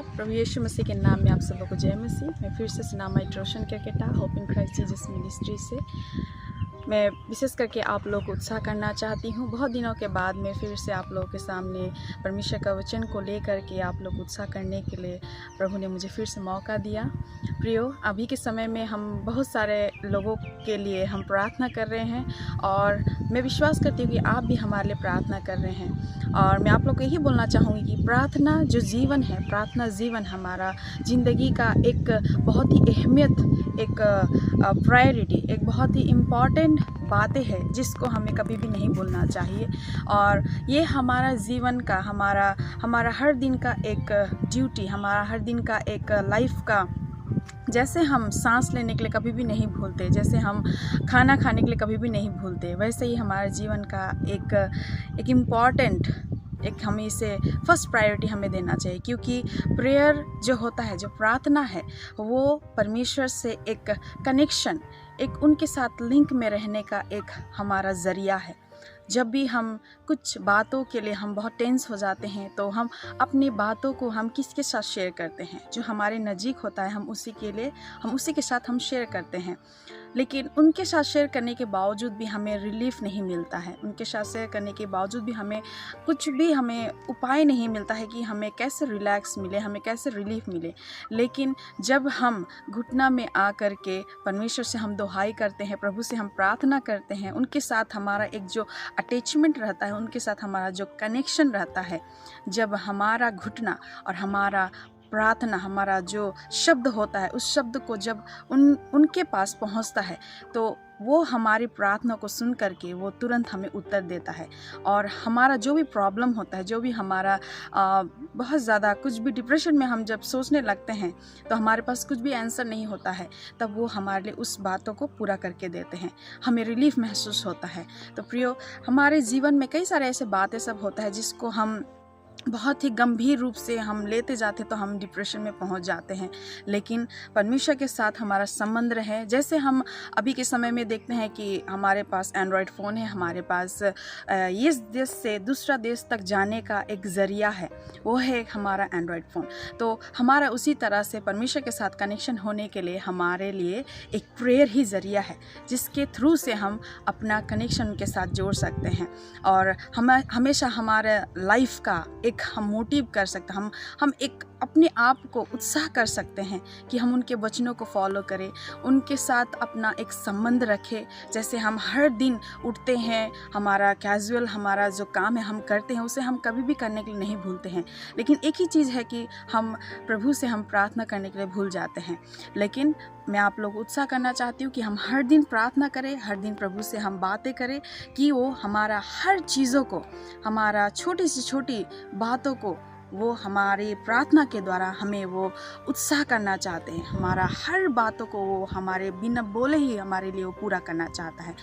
प्रभु यीशु मसीह के नाम में आप सबों को जय मसीह। मैं फिर से सिनामाइट Roshan Kerketta Hope in Christ Jesus Ministry से मैं विशेष करके आप लोग को उत्साह करना चाहती हूँ। बहुत दिनों के बाद मैं फिर से आप लोगों के सामने परमेश्वर का वचन को लेकर के आप लोग उत्साह करने के लिए प्रभु ने मुझे फिर से मौका दिया। प्रियो, अभी के समय में हम बहुत सारे लोगों के लिए हम प्रार्थना कर रहे हैं और मैं विश्वास करती हूँ कि आप भी हमारे लिए प्रार्थना कर रहे हैं। और मैं आप लोग को यही बोलना चाहूँगी कि प्रार्थना जो जीवन है, प्रार्थना जीवन हमारा ज़िंदगी का एक बहुत ही अहमियत, एक प्रायोरिटी, एक बहुत ही इम्पॉर्टेंट बातें हैं जिसको हमें कभी भी नहीं भूलना चाहिए। और ये हमारा जीवन का, हमारा हर दिन का एक ड्यूटी, हमारा हर दिन का एक लाइफ का, जैसे हम सांस लेने के लिए कभी भी नहीं भूलते, जैसे हम खाना खाने के लिए कभी भी नहीं भूलते, वैसे ही हमारे जीवन का एक इम्पॉर्टेंट, एक हमें इसे फर्स्ट प्रायोरिटी हमें देना चाहिए। क्योंकि प्रेयर जो होता है, जो प्रार्थना है, वो परमेश्वर से एक कनेक्शन, एक उनके साथ लिंक में रहने का एक हमारा ज़रिया है। जब भी हम कुछ बातों के लिए हम बहुत टेंस हो जाते हैं तो हम अपनी बातों को हम किसके साथ शेयर करते हैं? जो हमारे नज़दीक होता है, हम उसी के साथ हम शेयर करते हैं। लेकिन उनके साथ शेयर करने के बावजूद भी हमें रिलीफ नहीं मिलता है। उनके साथ शेयर करने के बावजूद भी हमें उपाय नहीं मिलता है कि हमें कैसे रिलैक्स मिले, हमें कैसे रिलीफ मिले। लेकिन जब हम घुटना में आ कर के परमेश्वर से हम दुहाई करते हैं, प्रभु से हम प्रार्थना करते हैं, उनके साथ हमारा एक जो अटैचमेंट रहता है, उनके साथ हमारा जो कनेक्शन रहता है, जब हमारा घुटना और हमारा प्रार्थना, हमारा जो शब्द होता है, उस शब्द को जब उनके पास पहुंचता है तो वो हमारी प्रार्थना को सुन करके वो तुरंत हमें उत्तर देता है। और हमारा जो भी प्रॉब्लम होता है, जो भी हमारा बहुत ज़्यादा कुछ भी डिप्रेशन में हम जब सोचने लगते हैं तो हमारे पास कुछ भी आंसर नहीं होता है, तब वो हमारे लिए उस बातों को पूरा करके देते हैं, हमें रिलीफ महसूस होता है। तो प्रियो, हमारे जीवन में कई सारे ऐसे बातें सब होता है जिसको हम बहुत ही गंभीर रूप से हम लेते जाते तो हम डिप्रेशन में पहुंच जाते हैं। लेकिन परमेश्वर के साथ हमारा संबंध रहे, जैसे हम अभी के समय में देखते हैं कि हमारे पास एंड्रॉयड फ़ोन है, हमारे पास इस देश से दूसरा देश तक जाने का एक ज़रिया है, वो है हमारा एंड्रॉयड फ़ोन। तो हमारा उसी तरह से परमेश्वर के साथ कनेक्शन होने के लिए हमारे लिए एक प्रेयर ही ज़रिया है, जिसके थ्रू से हम अपना कनेक्शन उनके साथ जोड़ सकते हैं। और हम हमेशा हमारे लाइफ का एक हम मोटिव कर सकते हैं, हम एक अपने आप को उत्साह कर सकते हैं कि हम उनके वचनों को फॉलो करें, उनके साथ अपना एक संबंध रखें। जैसे हम हर दिन उठते हैं, हमारा कैजुअल हमारा जो काम है हम करते हैं, उसे हम कभी भी करने के लिए नहीं भूलते हैं। लेकिन एक ही चीज़ है कि हम प्रभु से हम प्रार्थना करने के लिए भूल जाते हैं। लेकिन मैं आप लोग उत्साह करना चाहती हूँ कि हम हर दिन प्रार्थना करें, हर दिन प्रभु से हम बातें करें कि वो हमारा हर चीज़ों को, हमारा छोटी से छोटी बातों को, वो हमारी प्रार्थना के द्वारा हमें वो उत्साह करना चाहते हैं। हमारा हर बातों को वो हमारे बिना बोले ही हमारे लिए वो पूरा करना चाहता है।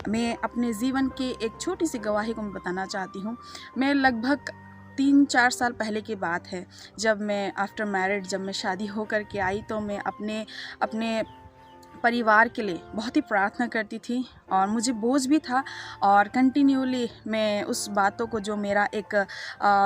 मैं अपने जीवन की एक छोटी सी गवाही को मैं बताना चाहती हूँ। मैं लगभग 3-4 साल पहले की बात है, जब मैं आफ्टर मैरिड, जब मैं शादी होकर के आई तो मैं अपने परिवार के लिए बहुत ही प्रार्थना करती थी और मुझे बोझ भी था। और कंटिन्यूली मैं उस बातों को, जो मेरा एक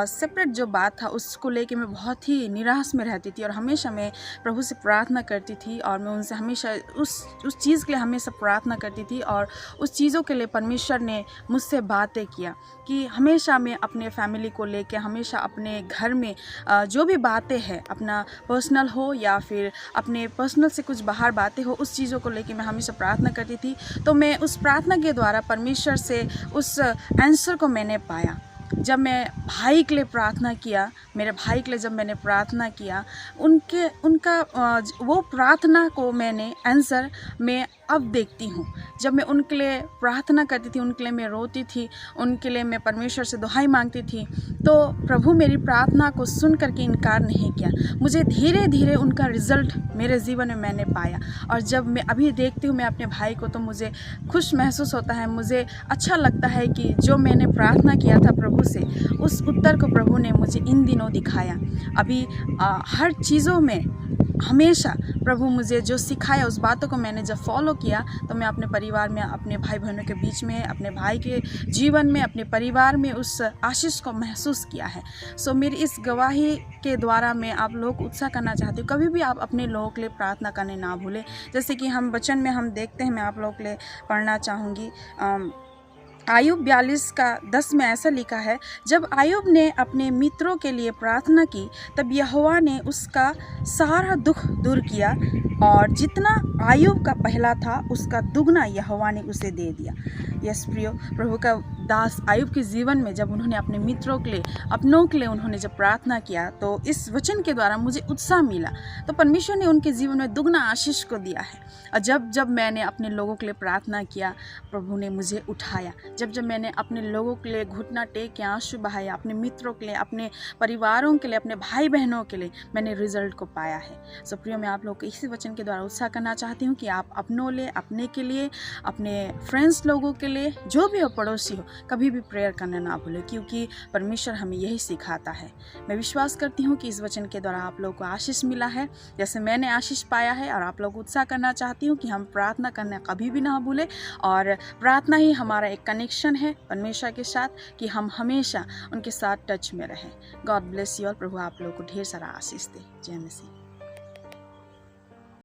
सेपरेट जो बात था, उसको लेके मैं बहुत ही निराश में रहती थी। और हमेशा मैं प्रभु से प्रार्थना करती थी और मैं उनसे हमेशा उस चीज़ के लिए हमेशा प्रार्थना करती थी। और उस चीज़ों के लिए परमेश्वर ने मुझसे बातें किया कि हमेशा मैं अपने फैमिली को लेके, हमेशा अपने घर में जो भी बातें हैं, अपना पर्सनल हो या फिर अपने पर्सनल से कुछ बाहर बातें हो, उस चीज़ों को लेके मैं हमेशा प्रार्थना करती थी। तो मैं उस प्रार्थना के द्वारा परमेश्वर से उस आंसर को मैंने पाया। जब मैं भाई के लिए प्रार्थना किया, मेरे भाई के लिए जब मैंने प्रार्थना किया, उनका वो प्रार्थना को मैंने आंसर मैं अब देखती हूँ। जब मैं उनके लिए प्रार्थना करती थी, उनके लिए मैं रोती थी, उनके लिए मैं परमेश्वर से दुहाई मांगती थी, तो प्रभु मेरी प्रार्थना को सुन करके इनकार नहीं किया। मुझे धीरे धीरे उनका रिज़ल्ट मेरे जीवन में मैंने पाया। और जब मैं अभी देखती हूँ मैं अपने भाई को, तो मुझे खुश महसूस होता है, मुझे अच्छा लगता है कि जो मैंने प्रार्थना किया था प्रभु से, उस उत्तर को प्रभु ने मुझे इन दिनों दिखाया। अभी हर चीज़ों में हमेशा प्रभु मुझे जो सिखाया उस बातों को मैंने जब फॉलो किया तो मैं अपने परिवार में, अपने भाई बहनों के बीच में, अपने भाई के जीवन में, अपने परिवार में उस आशीष को महसूस किया है। सो मेरी इस गवाही के द्वारा मैं आप लोगों को उत्साह करना चाहती हूँ, कभी भी आप अपने लोगों के लिए प्रार्थना करने ना भूलें। जैसे कि हम वचन में हम देखते हैं, मैं आप लोगों के लिए पढ़ना चाहूँगी। आयुब 42:10 में ऐसा लिखा है, जब आयुब ने अपने मित्रों के लिए प्रार्थना की तब यहोवा ने उसका सारा दुख दूर किया और जितना आयुब का पहला था उसका दुगना यहोवा ने उसे दे दिया। यस प्रियो, प्रभु का दास आयुब के जीवन में जब उन्होंने अपने मित्रों के लिए, अपनों के लिए उन्होंने जब प्रार्थना किया तो इस वचन के द्वारा मुझे उत्साह मिला। तो परमेश्वर ने उनके जीवन में दुगना आशीष को दिया है। और जब मैंने अपने लोगों के लिए प्रार्थना किया, प्रभु ने मुझे उठाया। जब मैंने अपने लोगों के लिए घुटना टेक के आंसू बहाया, अपने मित्रों के लिए, अपने परिवारों के लिए, अपने भाई बहनों के लिए, मैंने रिजल्ट को पाया है। सो प्रियो, मैं आप लोग को इसी वचन के द्वारा उत्साह करना चाहती हूँ कि आप अपनों लिए, अपने के लिए, अपने फ्रेंड्स लोगों के लिए, जो भी हो, पड़ोसी हो, कभी भी प्रेयर करना ना भूलें, क्योंकि परमेश्वर हमें यही सिखाता है। मैं विश्वास करती हूँ कि इस वचन के द्वारा आप लोगों को आशीष मिला है, जैसे मैंने आशीष पाया है। और आप लोग को उत्साह करना चाहती हूँ कि हम प्रार्थना करना कभी भी ना भूलें, और प्रार्थना ही हमारा एक कनेक्शन है परमेश्वर के साथ, कि हम हमेशा उनके साथ टच में रहें। God bless you all. प्रभु आप लोगों को ढेर सारा आशीष दे। जय मसीह।